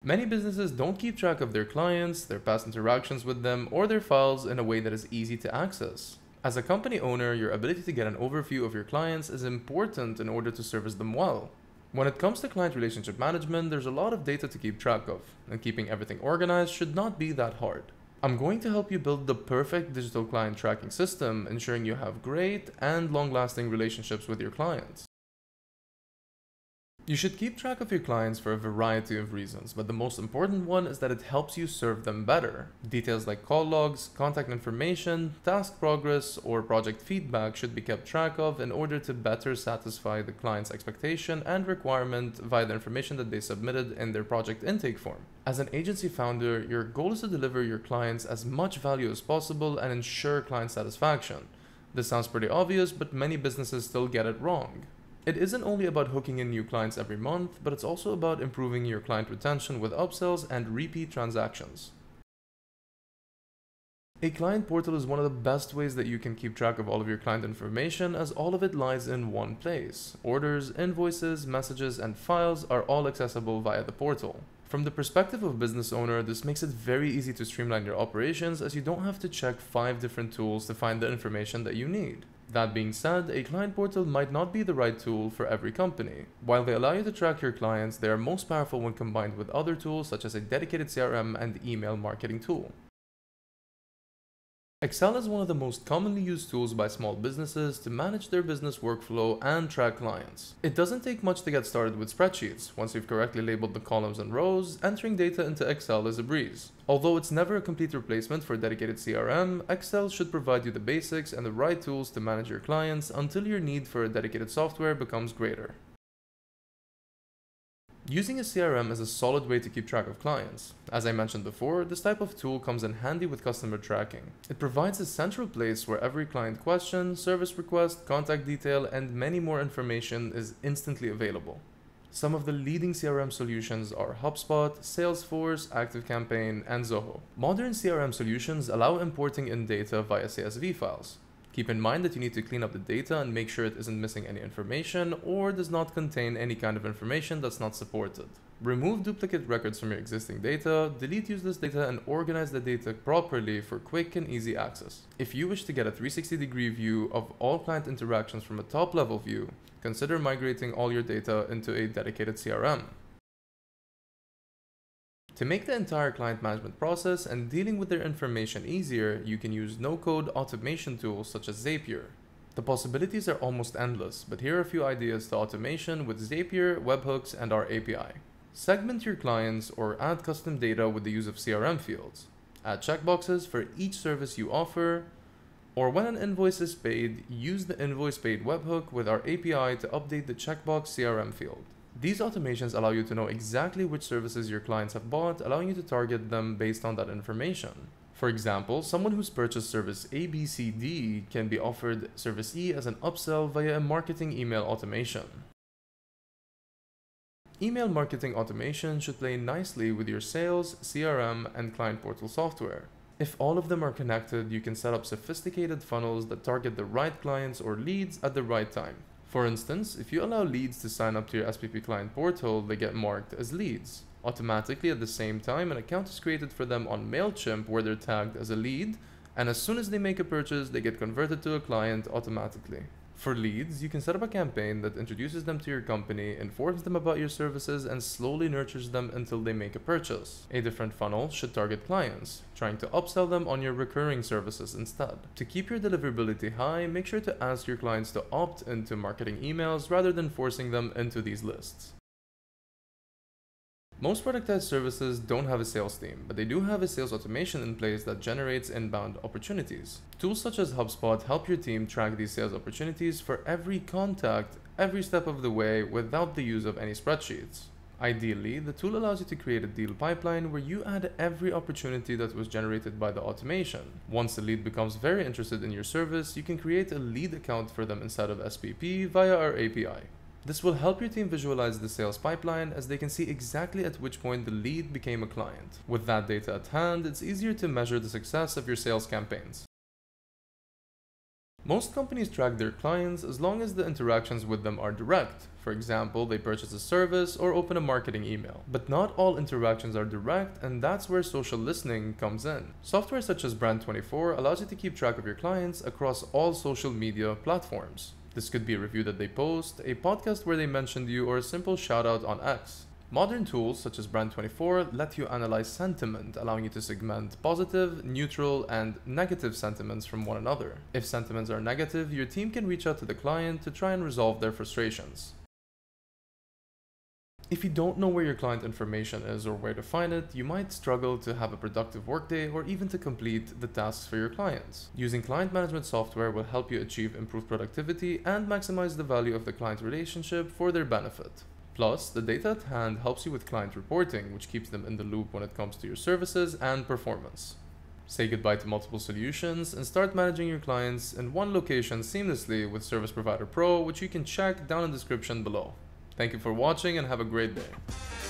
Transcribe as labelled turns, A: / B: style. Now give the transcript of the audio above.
A: Many businesses don't keep track of their clients, their past interactions with them, or their files in a way that is easy to access. As a company owner, your ability to get an overview of your clients is important in order to service them well. When it comes to client relationship management, there's a lot of data to keep track of, and keeping everything organized should not be that hard. I'm going to help you build the perfect digital client tracking system, ensuring you have great and long-lasting relationships with your clients. You should keep track of your clients for a variety of reasons, but the most important one is that it helps you serve them better. Details like call logs, contact information, task progress, or project feedback should be kept track of in order to better satisfy the client's expectation and requirement via the information that they submitted in their project intake form. As an agency founder, your goal is to deliver your clients as much value as possible and ensure client satisfaction. This sounds pretty obvious, but many businesses still get it wrong. It isn't only about hooking in new clients every month, but it's also about improving your client retention with upsells and repeat transactions. A client portal is one of the best ways that you can keep track of all of your client information, as all of it lies in one place. Orders, invoices, messages, and files are all accessible via the portal. From the perspective of a business owner, this makes it very easy to streamline your operations, as you don't have to check 5 different tools to find the information that you need. That being said, a client portal might not be the right tool for every company. While they allow you to track your clients, they are most powerful when combined with other tools such as a dedicated CRM and email marketing tool. Excel is one of the most commonly used tools by small businesses to manage their business workflow and track clients. It doesn't take much to get started with spreadsheets. Once you've correctly labeled the columns and rows, entering data into Excel is a breeze. Although it's never a complete replacement for a dedicated CRM, Excel should provide you the basics and the right tools to manage your clients until your need for a dedicated software becomes greater. Using a CRM is a solid way to keep track of clients. As I mentioned before, this type of tool comes in handy with customer tracking. It provides a central place where every client question, service request, contact detail, and many more information is instantly available. Some of the leading CRM solutions are HubSpot, Salesforce, ActiveCampaign, and Zoho. Modern CRM solutions allow importing in data via CSV files. Keep in mind that you need to clean up the data and make sure it isn't missing any information or does not contain any kind of information that's not supported. Remove duplicate records from your existing data, delete useless data, and organize the data properly for quick and easy access. If you wish to get a 360-degree view of all client interactions from a top-level view, consider migrating all your data into a dedicated CRM. To make the entire client management process and dealing with their information easier, you can use no-code automation tools such as Zapier. The possibilities are almost endless, but here are a few ideas to automation with Zapier, webhooks, and our API. Segment your clients or add custom data with the use of CRM fields. Add checkboxes for each service you offer, or when an invoice is paid, use the invoice paid webhook with our API to update the checkbox CRM field. These automations allow you to know exactly which services your clients have bought, allowing you to target them based on that information. For example, someone who's purchased service ABCD can be offered service E as an upsell via a marketing email automation. Email marketing automation should play nicely with your sales, CRM, and client portal software. If all of them are connected, you can set up sophisticated funnels that target the right clients or leads at the right time. For instance, if you allow leads to sign up to your SPP client portal, they get marked as leads. Automatically at the same time, an account is created for them on MailChimp where they're tagged as a lead, and as soon as they make a purchase, they get converted to a client automatically. For leads, you can set up a campaign that introduces them to your company, informs them about your services, and slowly nurtures them until they make a purchase. A different funnel should target clients, trying to upsell them on your recurring services instead. To keep your deliverability high, make sure to ask your clients to opt into marketing emails rather than forcing them into these lists. Most productized services don't have a sales team, but they do have a sales automation in place that generates inbound opportunities. Tools such as HubSpot help your team track these sales opportunities for every contact, every step of the way without the use of any spreadsheets. Ideally, the tool allows you to create a deal pipeline where you add every opportunity that was generated by the automation. Once the lead becomes very interested in your service, you can create a lead account for them inside of SPP via our API. This will help your team visualize the sales pipeline as they can see exactly at which point the lead became a client. With that data at hand, it's easier to measure the success of your sales campaigns. Most companies track their clients as long as the interactions with them are direct. For example, they purchase a service or open a marketing email. But not all interactions are direct, and that's where social listening comes in. Software such as Brand24 allows you to keep track of your clients across all social media platforms. This could be a review that they post, a podcast where they mentioned you, or a simple shout out on X. Modern tools such as Brand24 let you analyze sentiment, allowing you to segment positive, neutral, and negative sentiments from one another. If sentiments are negative, your team can reach out to the client to try and resolve their frustrations. If you don't know where your client information is or where to find it, you might struggle to have a productive workday or even to complete the tasks for your clients. Using client management software will help you achieve improved productivity and maximize the value of the client relationship for their benefit. Plus, the data at hand helps you with client reporting, which keeps them in the loop when it comes to your services and performance. Say goodbye to multiple solutions and start managing your clients in one location seamlessly with Service Provider Pro, which you can check down in the description below. Thank you for watching and have a great day.